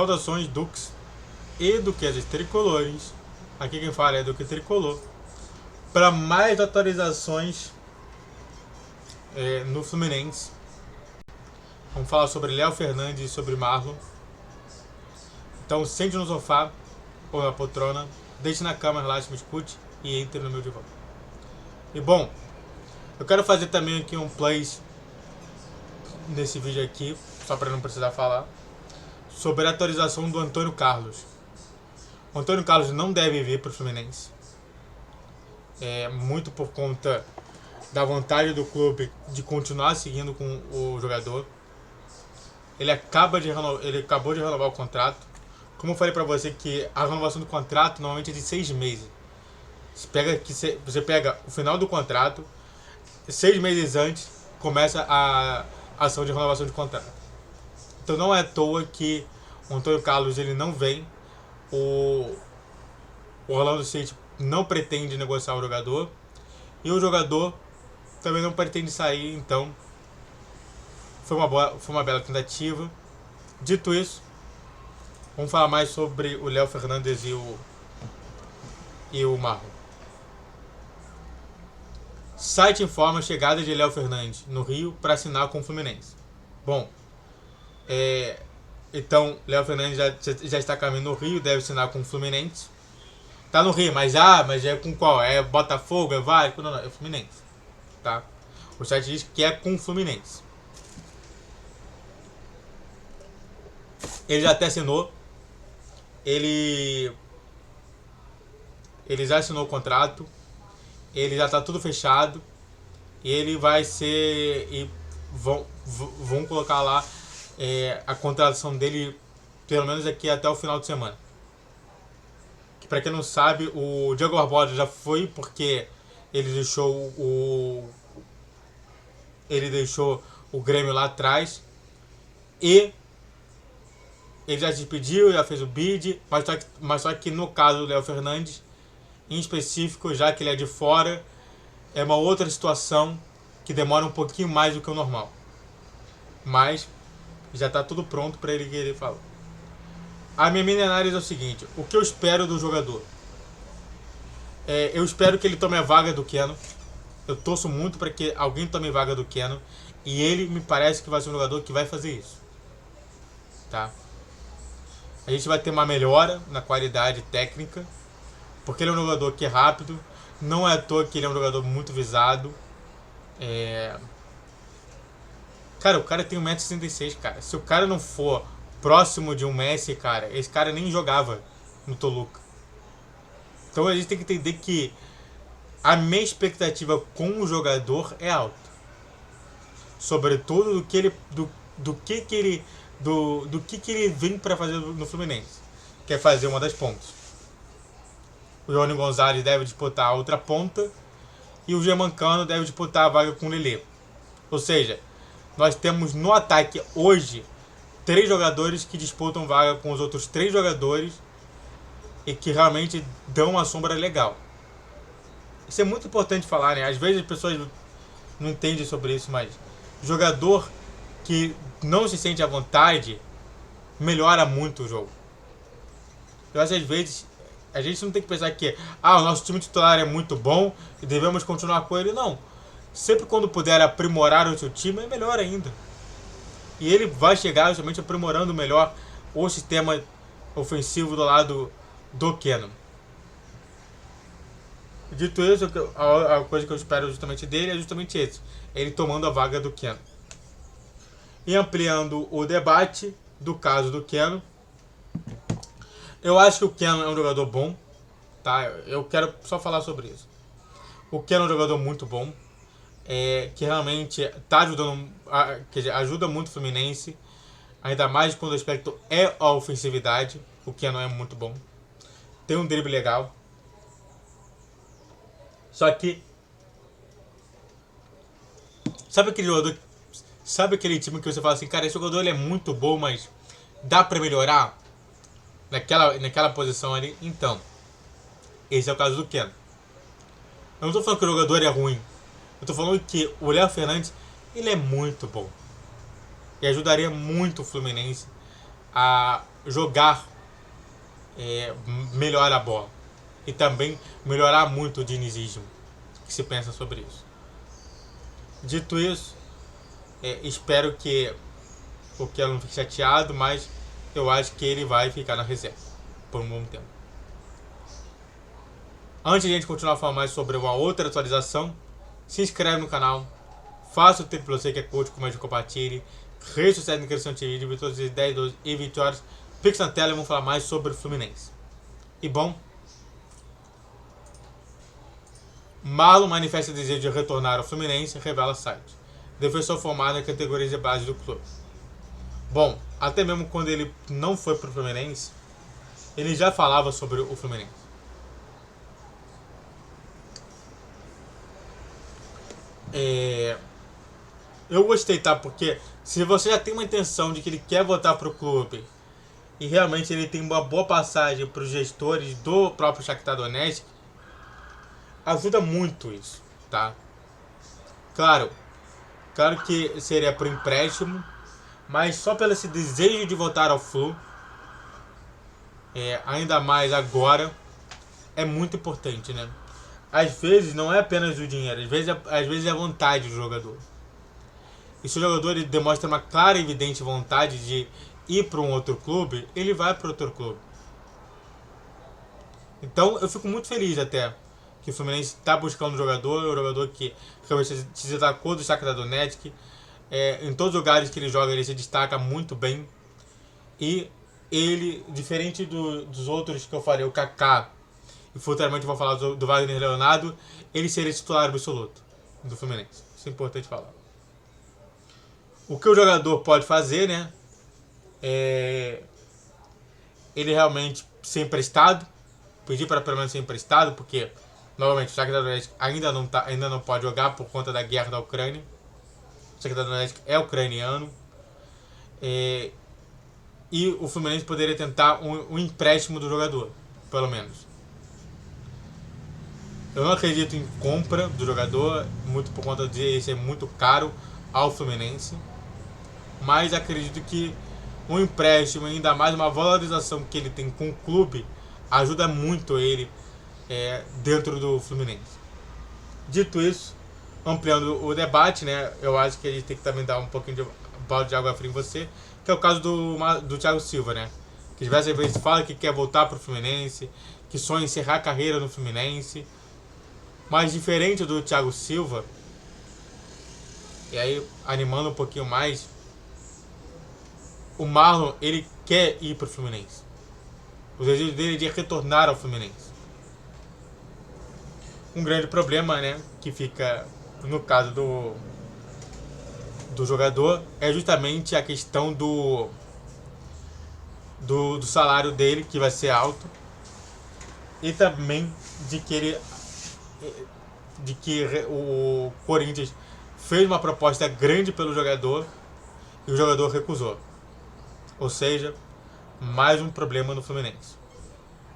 Saudações Dux e Duquesas Tricolores. Aqui quem fala é Duque Tricolor. Para mais atualizações no Fluminense. Vamos falar sobre Léo Fernandes e sobre Marlon. Então sente no sofá ou na poltrona, deixe na cama, relaxe, me escute e entre no meu divã. E bom, eu quero fazer também aqui um plays nesse vídeo aqui, só para não precisar falar, sobre a atualização do Antônio Carlos. O Antônio Carlos não deve vir para o Fluminense. Muito por conta da vontade do clube de continuar seguindo com o jogador. Ele acabou de renovar o contrato. Como eu falei pra você que a renovação do contrato normalmente é de 6 meses. Você pega o final do contrato, 6 meses antes começa a ação de renovação de contrato. Então não é à toa que o Antônio Carlos ele não vem. O Orlando City não pretende negociar o jogador. E o jogador também não pretende sair. Então foi uma bela tentativa. Dito isso, vamos falar mais sobre o Léo Fernandes e o Marlon. Site informa a chegada de Léo Fernandes no Rio para assinar com o Fluminense. Bom, então Léo Fernandes já está caminhando no Rio, deve assinar com o Fluminense. Tá no Rio, mas é com qual? É Botafogo, é Vasco? Não, é o Fluminense. Tá? O site diz que é com o Fluminense. Ele já até assinou. Ele já assinou o contrato. Ele já está tudo fechado. E ele vai ser. E vão colocar lá a contratação dele, pelo menos aqui até o final de semana. Que, para quem não sabe, o Diego Barbosa já foi porque ele deixou o Grêmio lá atrás. E ele já se despediu, já fez o bid, mas só que no caso do Léo Fernandes, em específico, já que ele é de fora, é uma outra situação que demora um pouquinho mais do que o normal. Mas já está tudo pronto para ele que ele falou. A minha mini análise é o seguinte: o que eu espero do jogador? Eu espero que ele tome a vaga do Keno. Eu torço muito para que alguém tome a vaga do Keno. E ele me parece que vai ser um jogador que vai fazer isso. Tá? A gente vai ter uma melhora na qualidade técnica, porque ele é um jogador que é rápido. Não é à toa que ele é um jogador muito visado. Cara, o cara tem 1,66 m, cara. Se o cara não for próximo de um Messi, cara, esse cara nem jogava no Toluca. Então a gente tem que entender que a minha expectativa com o jogador é alta. Sobretudo do que ele vem para fazer no Fluminense, que é fazer uma das pontas. O Johnny Gonzalez deve disputar a outra ponta e o Germancano deve disputar a vaga com o Lelê. Ou seja, nós temos no ataque hoje 3 jogadores que disputam vaga com os outros 3 jogadores e que realmente dão uma sombra legal. Isso é muito importante falar, né? Às vezes as pessoas não entendem sobre isso, mas jogador que não se sente à vontade melhora muito o jogo. Eu acho que às vezes a gente não tem que pensar que o nosso time titular é muito bom e devemos continuar com ele. Não. Sempre quando puder aprimorar o seu time é melhor ainda. E ele vai chegar justamente aprimorando melhor o sistema ofensivo do lado do Keno. Dito isso, a coisa que eu espero justamente dele é justamente esse: ele tomando a vaga do Keno. E ampliando o debate do caso do Keno, eu acho que o Keno é um jogador bom, tá? Eu quero só falar sobre isso. O Keno é um jogador muito bom, que realmente está ajudando, ajuda muito o Fluminense, ainda mais quando o aspecto é a ofensividade. O Keno é muito bom, tem um drible legal. Só que sabe aquele time que você fala assim, cara, esse jogador ele é muito bom, mas dá pra melhorar naquela posição ali? Então, esse é o caso do Keno. Eu não tô falando que o jogador é ruim. Eu tô falando que o Léo Fernandes, ele é muito bom. E ajudaria muito o Fluminense a jogar melhor a bola. E também melhorar muito o dinizismo. O que se pensa sobre isso? Dito isso, espero que o Keno não fique chateado, mas eu acho que ele vai ficar na reserva por um bom tempo. Antes de a gente continuar a falar mais sobre uma outra atualização, se inscreve no canal, faça o tempo para você que é coach, comete, compartilhe, rede social de inscrição de vídeo, todas as 10, 12 e 20 horas, fixe na tela e vamos falar mais sobre o Fluminense. E bom, Marlon manifesta desejo de retornar ao Fluminense, revela site. Defensor formado na categoria de base do clube. Bom, até mesmo quando ele não foi pro Fluminense, ele já falava sobre o Fluminense. Eu gostei, tá? Porque se você já tem uma intenção de que ele quer voltar pro clube e realmente ele tem uma boa passagem para os gestores do próprio Shakhtar Donetsk, ajuda muito isso, tá? Claro que seria por empréstimo, mas só pelo esse desejo de voltar ao Flu, ainda mais agora, é muito importante, né? Às vezes não é apenas o dinheiro, às vezes é a vontade do jogador. E se o jogador ele demonstra uma clara e evidente vontade de ir para um outro clube, ele vai para outro clube. Então eu fico muito feliz até que o Fluminense está buscando um jogador que realmente se destacou do Shakhtar Donetsk. Em todos os lugares que ele joga, ele se destaca muito bem. E ele, diferente dos outros que eu falei, o Kaká, e futuramente eu vou falar do Wagner Leonardo, ele seria titular absoluto do Fluminense. Isso é importante falar. O que o jogador pode fazer, né? Ele realmente ser emprestado, pedir para pelo menos ser emprestado, porque novamente o Shakhtar Donetsk ainda não pode jogar por conta da guerra da Ucrânia. O Shakhtar Donetsk é ucraniano. E o Fluminense poderia tentar um empréstimo do jogador, pelo menos. Eu não acredito em compra do jogador, muito por conta de ser muito caro ao Fluminense. Mas acredito que um empréstimo, ainda mais uma valorização que ele tem com o clube, ajuda muito ele dentro do Fluminense. Dito isso, ampliando o debate, né, eu acho que a gente tem que também dar um pouquinho de balde de água fria em você, que é o caso do Thiago Silva, né, que diversas vezes fala que quer voltar para o Fluminense, que sonha em encerrar a carreira no Fluminense, mas diferente do Thiago Silva, e aí animando um pouquinho mais, o Marlon, ele quer ir para o Fluminense. O desejo dele é de retornar ao Fluminense. Um grande problema, né, que fica no caso do jogador é justamente a questão do salário dele, que vai ser alto, e também de que o Corinthians fez uma proposta grande pelo jogador e o jogador recusou. Ou seja, mais um problema no Fluminense.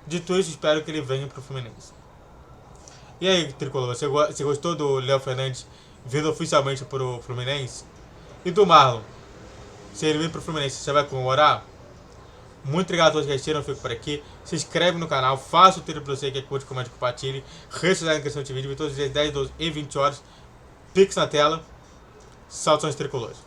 Dito isso, espero que ele venha para o Fluminense. E aí, Tricolor, você gostou do Léo Fernandes vindo oficialmente para o Fluminense? E do Marlon? Se ele vir para o Fluminense, você vai comemorar? Muito obrigado a todos que assistiram, eu fico por aqui. Se inscreve no canal, faça o tiro para você que é curte, comente, compartilhe. Rede na inscrição de vídeo, todos os dias 10, 12 e 20 horas. Pix na tela. Saudações tricolores.